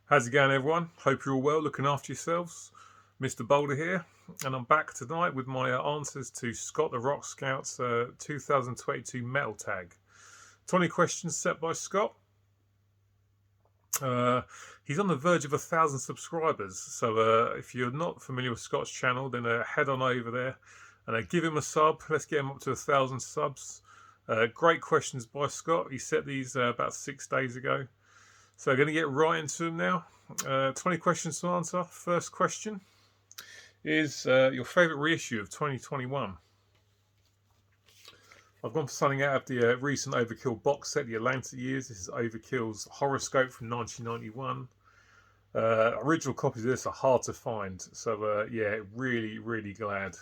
How's it going, everyone? Hope you're all well, looking after yourselves. Mr. Boulder here, and I'm back tonight with my answers to Scott the Rock Scout's 2022 metal tag. 20 questions set by Scott. He's on the verge of 1,000 subscribers, so if you're not familiar with Scott's channel, then head on over there and give him a sub. Let's get him up to 1,000 subs. Great questions by Scott. He set these about 6 days ago. So going to get right into them now. 20 questions to answer. First question is your favourite reissue of 2021. I've gone for something out of the recent Overkill box set, the Atlanta Years. This is Overkill's Horoscope from 1991. Original copies of this are hard to find. So yeah, really glad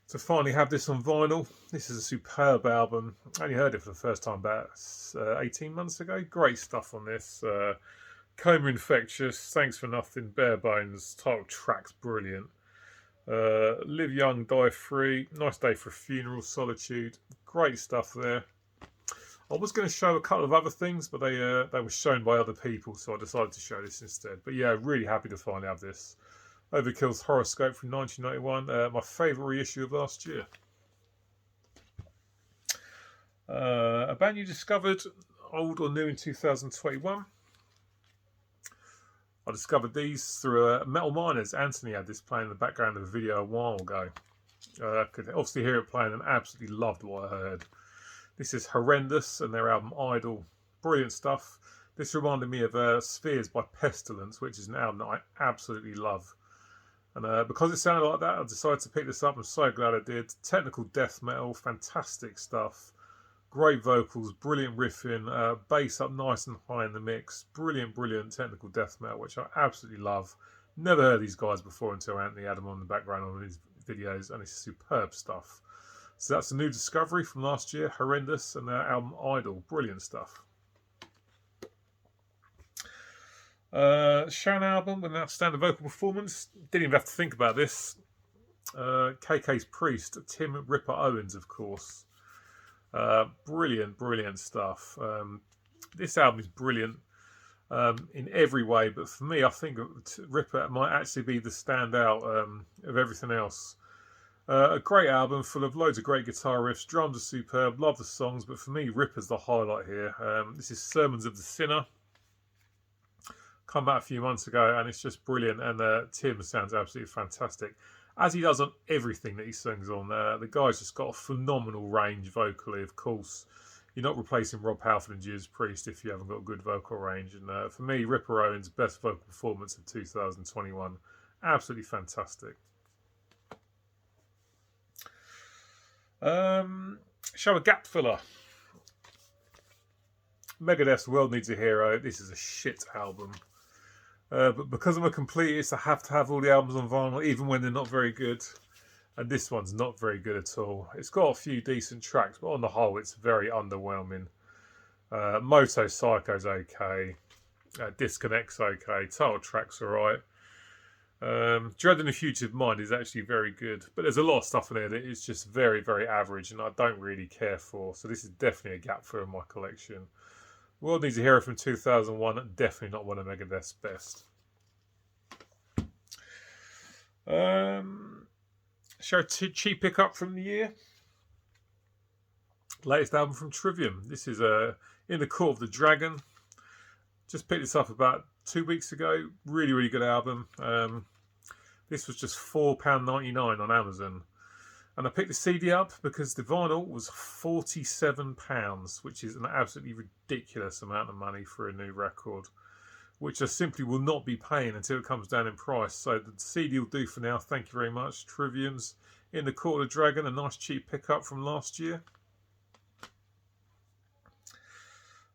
to finally have this on vinyl. This is a superb album. I only heard it for the first time about 18 months ago. Great stuff on this. Coma Infectious, Thanks for Nothing, Bare Bones, title track's brilliant. Live Young, Die Free, Nice Day for a Funeral, Solitude. Great stuff there. I was going to show a couple of other things, but they were shown by other people, so I decided to show this instead. But yeah, really happy to finally have this. Overkill's Horoscope from 1991, my favourite reissue of last year. A band you discovered, old or new, in 2021. I discovered these through Metal Miners. Anthony had this playing in the background of a video a while ago. I could obviously hear it playing and absolutely loved what I heard. This is Horrendous and their album Idol. Brilliant stuff. This reminded me of Spheres by Pestilence, which is an album that I absolutely love. And because it sounded like that, I decided to pick this up. I'm so glad I did. Technical death metal, fantastic stuff. Great vocals, brilliant riffing, bass up nice and high in the mix. Brilliant technical death metal, which I absolutely love. Never heard these guys before until Anthony had them on the background on his videos, and it's superb stuff. So that's a new discovery from last year, Horrendous, and their album Idol. Brilliant stuff. Show an album with an outstanding vocal performance. Didn't even have to think about this. KK's Priest, Tim Ripper Owens, of course. Brilliant stuff. This album is brilliant in every way, but for me, I think Ripper might actually be the standout of everything else. A great album full of loads of great guitar riffs. Drums are superb. Love the songs, but for me, Ripper's the highlight here. This is Sermons of the Sinner. Come back a few months ago, and it's just brilliant. And Tim sounds absolutely fantastic, as he does on everything that he sings on. The guy's just got a phenomenal range vocally. Of course, you're not replacing Rob Halford and Judas Priest if you haven't got a good vocal range. And for me, Ripper Owens' best vocal performance of 2021. Absolutely fantastic. Show a gap filler. Megadeth's World Needs a Hero. This is a shit album. But because I'm a completist, I have to have all the albums on vinyl, even when they're not very good. And this one's not very good at all. It's got a few decent tracks, but on the whole, it's very underwhelming. Moto Psycho's okay. Disconnect's okay. Title track's alright. Dread and the Fugitive Mind is actually very good. But there's a lot of stuff in there that is just very average, and I don't really care for. So this is definitely a gap filler in my collection. World Needs a Hero from 2001, definitely not one of Megadeth's best. Show a cheap pickup from the year. Latest album from Trivium. This is In the Court of the Dragon. Just picked this up about 2 weeks ago. Really good album. This was just £4.99 on Amazon. And I picked the CD up because the vinyl was £47, which is an absolutely ridiculous amount of money for a new record, which I simply will not be paying until it comes down in price. So the CD will do for now. Thank you very much. Trivium's In the Court of the Dragon, a nice cheap pickup from last year.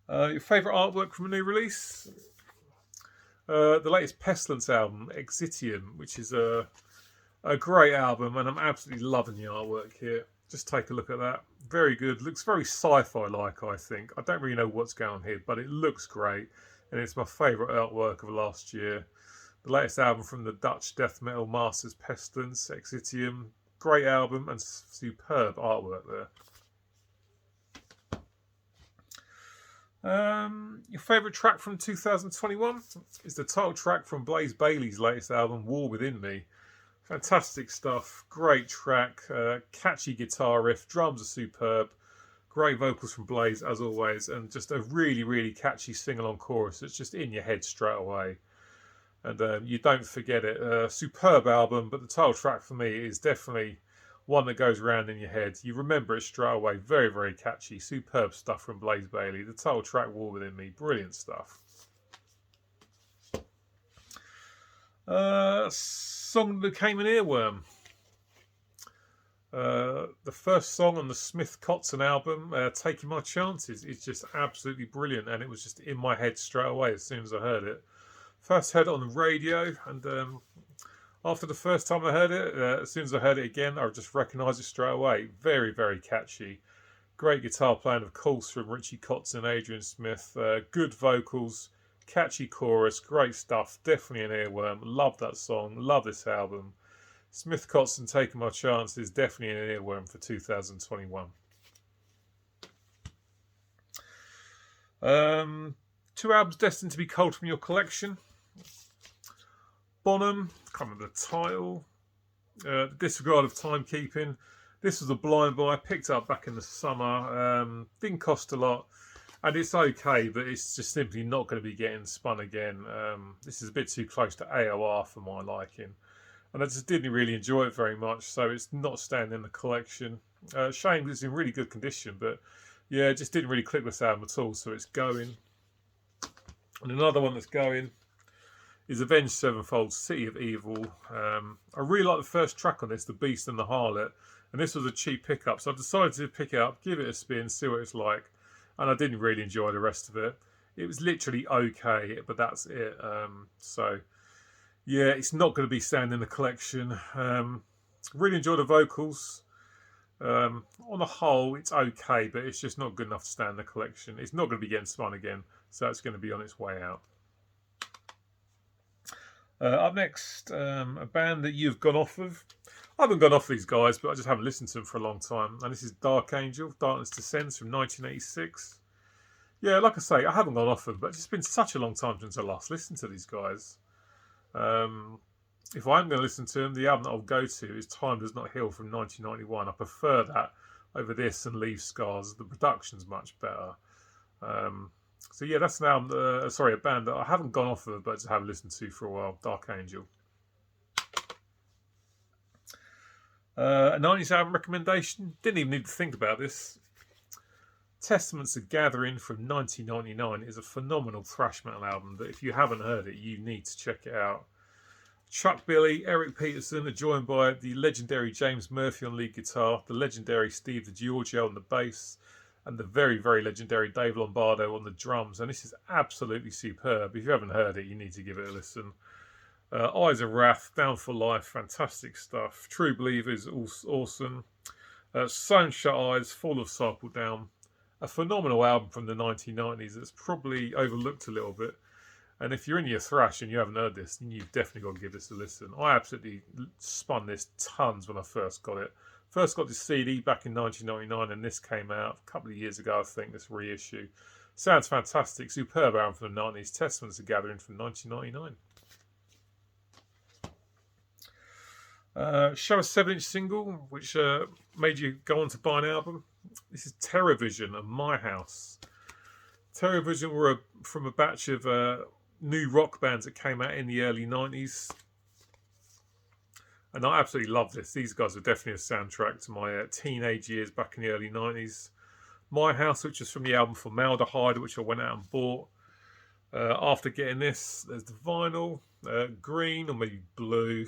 Your favourite artwork from a new release? The latest Pestilence album, Exitium, which is a great album, and I'm absolutely loving the artwork here. Just take a look at that. Very good. Looks very sci-fi like, I think. I don't really know what's going on here, but it looks great, and it's my favourite artwork of last year. The latest album from the Dutch death metal masters, Pestilence, Exitium. Great album and superb artwork there. Your favourite track from 2021 is the title track from Bayley's latest album, War Within Me. Fantastic stuff, great track, catchy guitar riff, drums are superb, great vocals from Blaze as always, and just a really, really catchy sing-along chorus that's just in your head straight away. And you don't forget it. Superb album, but the title track for me is definitely one that goes around in your head. You remember it straight away. Very, very catchy. Superb stuff from Blaze Bayley. The title track, War Within Me. Brilliant stuff. Song that became an earworm. The first song on the Smith Kotzen album, Taking My Chances, is just absolutely brilliant. And it was just in my head straight away as soon as I heard it. First heard it on the radio, and after the first time I heard it, as soon as I heard it again, I just recognised it straight away. Very, very catchy. Great guitar playing, of course, from Richie Kotzen and Adrian Smith. Good vocals, catchy chorus, great stuff. Definitely an earworm. Love that song. Love this album. Smith Kotzen, Taking My Chances, definitely an earworm for 2021. 2 albums destined to be culled from your collection. Bonham, can't remember the title. The Disregard of Timekeeping. This was a blind buy. I picked it up back in the summer. Didn't cost a lot. And it's okay, but it's just simply not going to be getting spun again. This is a bit too close to AOR for my liking. And I just didn't really enjoy it very much. So it's not staying in the collection. Shame it's in really good condition. But yeah, it just didn't really click this album at all. So it's going. And another one that's going is Avenged Sevenfold, City of Evil. I really like the first track on this, The Beast and the Harlot, and this was a cheap pickup, so I decided to pick it up, give it a spin, see what it's like, and I didn't really enjoy the rest of it. It was literally okay, but that's it. So, yeah, it's not going to be staying in the collection. Really enjoy the vocals. On the whole, it's okay, but it's just not good enough to stay in the collection. It's not going to be getting spun again, so it's going to be on its way out. Up next, a band that you've gone off of. I haven't gone off these guys, but I just haven't listened to them for a long time. And this is Dark Angel, Darkness Descends from 1986. Yeah, like I say, I haven't gone off them, but it's just been such a long time since I last listened to these guys. If I'm going to listen to them, the album that I'll go to is Time Does Not Heal from 1991. I prefer that over this and Leave Scars. The production's much better. So yeah, that's an album, a band that I haven't gone off of, but just haven't listened to for a while. Dark Angel. A 90s album recommendation. Didn't even need to think about this. Testaments of Gathering from 1999 is a phenomenal thrash metal album that if you haven't heard it, you need to check it out. Chuck Billy, Eric Peterson are joined by the legendary James Murphy on lead guitar, the legendary Steve DiGiorgio on the bass, and the very, very legendary Dave Lombardo on the drums. And this is absolutely superb. If you haven't heard it, you need to give it a listen. Eyes of Wrath, Down for Life, fantastic stuff. True Believers, awesome. Sewn Shut Eyes, Fall of Cycle Down. A phenomenal album from the 1990s that's probably overlooked a little bit. And if you're in your thrash and you haven't heard this, then you've definitely got to give this a listen. I absolutely spun this tons when I first got it. First got this CD back in 1999, and this came out a couple of years ago, I think, this reissue. Sounds fantastic. Superb album from the 90s. Testaments of Gathering from 1999. Show a 7-inch single, which made you go on to buy an album. This is Terra Vision and My House. Terra Vision were from a batch of new rock bands that came out in the early 90s. And I absolutely love this. These guys are definitely a soundtrack to my teenage years back in the early 90s. My House, which is from the album Formaldehyde, which I went out and bought. After getting this, there's the vinyl, green or maybe blue.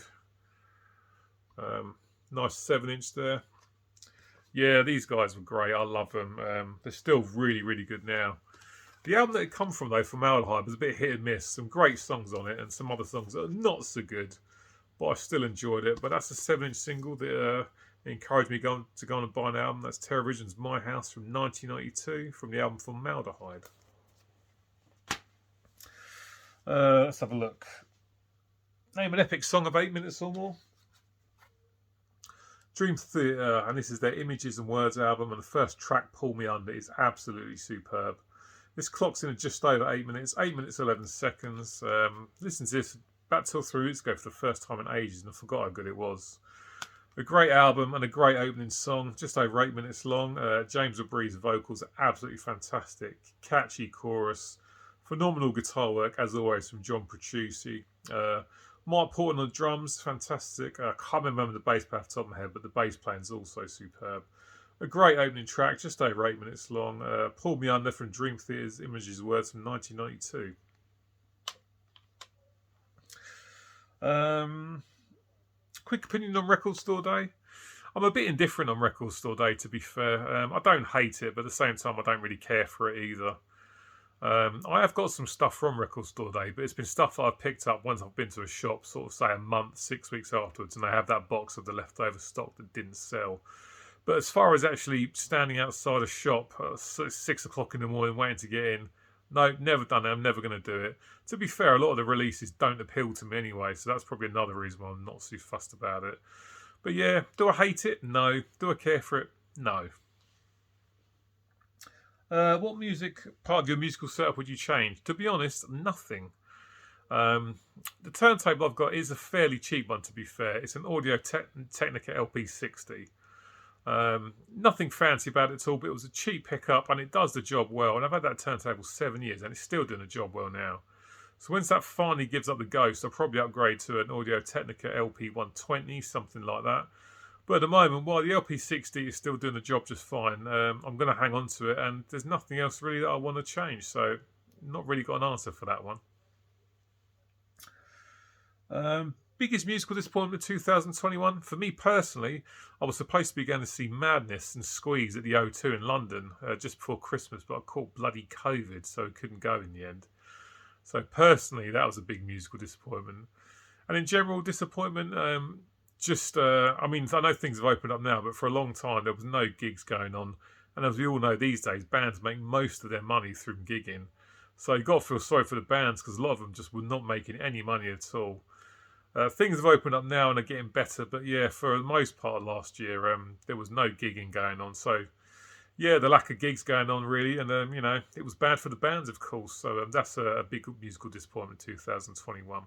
Nice 7-inch there. Yeah, these guys were great. I love them. They're still really, really good now. The album that it come from, though, Formaldehyde, was a bit hit and miss. Some great songs on it and some other songs that are not so good. But I still enjoyed it. But that's a 7-inch single that encouraged me to go on and buy an album. That's Terra Visions' My House from 1992 from the album Formaldehyde. Let's have a look. Name an epic song of 8 minutes or more. Dream Theater, and this is their Images and Words album, and the first track, Pull Me Under, is absolutely superb. This clock's in at just over 8 minutes, 8 minutes 11 seconds. Listen to this about 2 or 3 weeks ago for the first time in ages, and I forgot how good it was. A great album and a great opening song, just over 8 minutes long. James LaBrie's vocals are absolutely fantastic. Catchy chorus, phenomenal guitar work, as always, from John Petrucci. Mark Porter on the drums, fantastic. I can't remember the bass player off the top of my head, but the bass playing is also superb. A great opening track, just over 8 minutes long. Pulled Me Under from Dream Theater's Images Words from 1992. Quick opinion on Record Store Day. I'm a bit indifferent on Record Store Day, to be fair. I don't hate it, but at the same time, I don't really care for it either. I have got some stuff from Record Store Day, but it's been stuff that I've picked up once I've been to a shop, sort of say a month, 6 weeks afterwards, and they have that box of the leftover stock that didn't sell. But as far as actually standing outside a shop at 6 o'clock in the morning waiting to get in, no, never done it. I'm never going to do it. To be fair, a lot of the releases don't appeal to me anyway, so that's probably another reason why I'm not too fussed about it. But yeah, do I hate it? No. Do I care for it? No. What music part of your musical setup would you change? To be honest, nothing. The turntable I've got is a fairly cheap one, to be fair. It's an Audio Technica LP60. Nothing fancy about it at all, but it was a cheap pickup and it does the job well. And I've had that turntable 7 years and it's still doing the job well now. So once that finally gives up the ghost, I'll probably upgrade to an Audio Technica LP120, something like that. But at the moment, while the LP60 is still doing the job just fine, I'm going to hang on to it, and there's nothing else really that I want to change. So not really got an answer for that one. Biggest musical disappointment of 2021? For me personally, I was supposed to be going to see Madness and Squeeze at the O2 in London just before Christmas, but I caught bloody COVID, so I couldn't go in the end. So personally, that was a big musical disappointment. And in general, disappointment, I mean, I know things have opened up now, but for a long time, there was no gigs going on. And as we all know these days, bands make most of their money through gigging. So you've got to feel sorry for the bands because a lot of them just were not making any money at all. Things have opened up now and are getting better, but yeah, for the most part of last year, there was no gigging going on. So yeah, the lack of gigs going on really, and you know, it was bad for the bands, of course. So that's a big musical disappointment. 2021.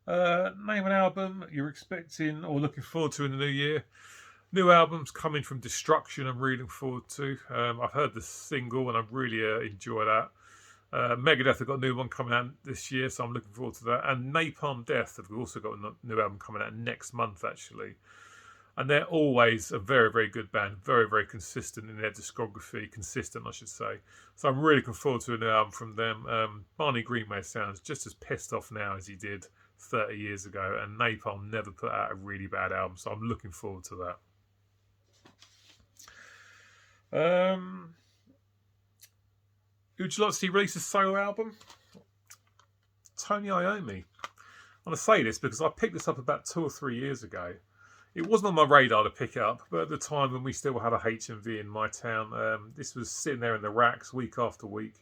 Name an album you're expecting or looking forward to in the new year. New albums coming from Destruction. I'm really looking forward to. I've heard the single and I really enjoy that. Megadeth have got a new one coming out this year, so I'm looking forward to that. And Napalm Death have also got a new album coming out next month, actually. And they're always a very, very good band. Very, very consistent in their discography. Consistent, I should say. So I'm really looking forward to a new album from them. Barney Greenway sounds just as pissed off now as he did 30 years ago. And Napalm never put out a really bad album. So I'm looking forward to that. Would you like to see release a solo album? Tony Iommi. I want to say this because I picked this up about 2 or 3 years ago. It wasn't on my radar to pick it up, but at the time when we still had a HMV in my town, this was sitting there in the racks week after week.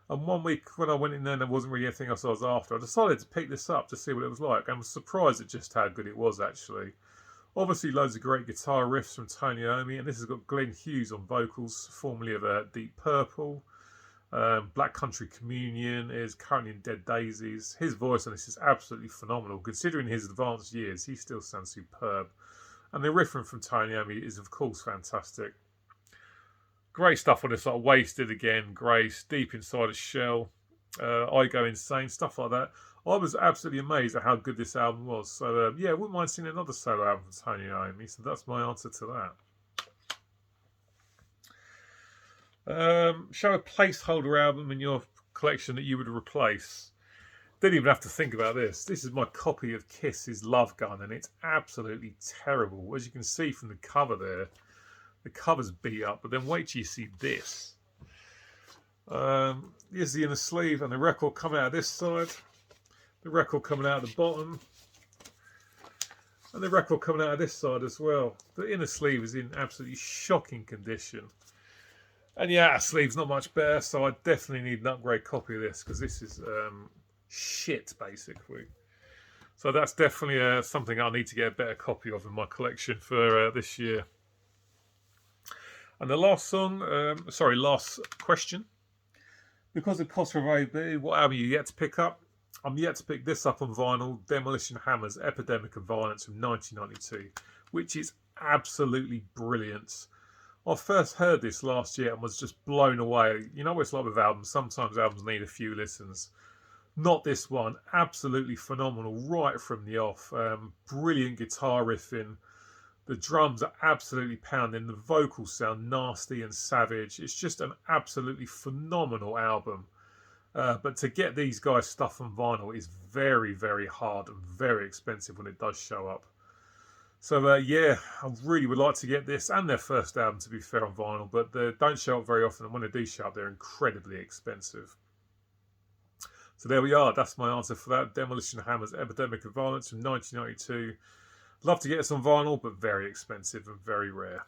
And one week when I went in there and there wasn't really anything else I was after, I decided to pick this up to see what it was like. I was surprised at just how good it was, actually. Obviously, loads of great guitar riffs from Tony Iommi, and this has got Glenn Hughes on vocals, formerly of Deep Purple. Black Country Communion is currently in Dead Daisies. His voice on this is absolutely phenomenal. Considering his advanced years, he still sounds superb. And the riffing from Tony Iommi is, of course, fantastic. Great stuff on this, like Wasted again, Grace, Deep Inside a Shell, I Go Insane, stuff like that. I was absolutely amazed at how good this album was. So, yeah, I wouldn't mind seeing another solo album from Tony Iommi. So that's my answer to that. Show a placeholder album in your collection that you would replace. Didn't even have to think about this. This is my copy of Kiss's Love Gun, and it's absolutely terrible. As you can see from the cover there, the cover's beat up, but then wait till you see this. Here's the inner sleeve, and the record coming out of this side, the record coming out of the bottom, and the record coming out of this side as well. The inner sleeve is in absolutely shocking condition. And yeah, our sleeve's not much better, so I definitely need an upgrade copy of this because this is shit, basically. So that's definitely something I need to get a better copy of in my collection for this year. And the last song, last question. Because of cost of AB, what album you yet to pick up? I'm yet to pick this up on vinyl, Demolition Hammers, Epidemic of Violence from 1992, which is absolutely brilliant. I first heard this last year and was just blown away. You know what it's like with albums, sometimes albums need a few listens. Not this one, absolutely phenomenal right from the off. Brilliant guitar riffing. The drums are absolutely pounding. The vocals sound nasty and savage. It's just an absolutely phenomenal album. But to get these guys' stuff on vinyl is very, very hard and very expensive when it does show up. So, yeah, I really would like to get this and their first album, to be fair, on vinyl. But they don't show up very often. And when they do show up, they're incredibly expensive. So there we are. That's my answer for that. Demolition Hammers, Epidemic of Violence from 1992. Love to get this on vinyl, but very expensive and very rare.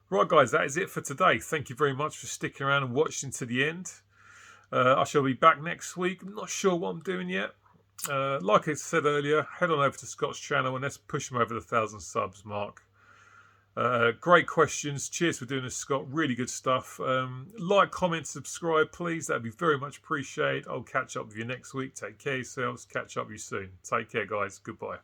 Right, guys, that is it for today. Thank you very much for sticking around and watching to the end. I shall be back next week. I'm not sure what I'm doing yet. Like I said earlier, head on over to Scott's channel and let's push him over the 1,000 subs mark. Great questions. Cheers for doing this, Scott. Really good stuff. Like, comment, subscribe, please. That'd be very much appreciated. I'll catch up with you next week. Take care of yourselves. Catch up with you soon. Take care, guys. Goodbye.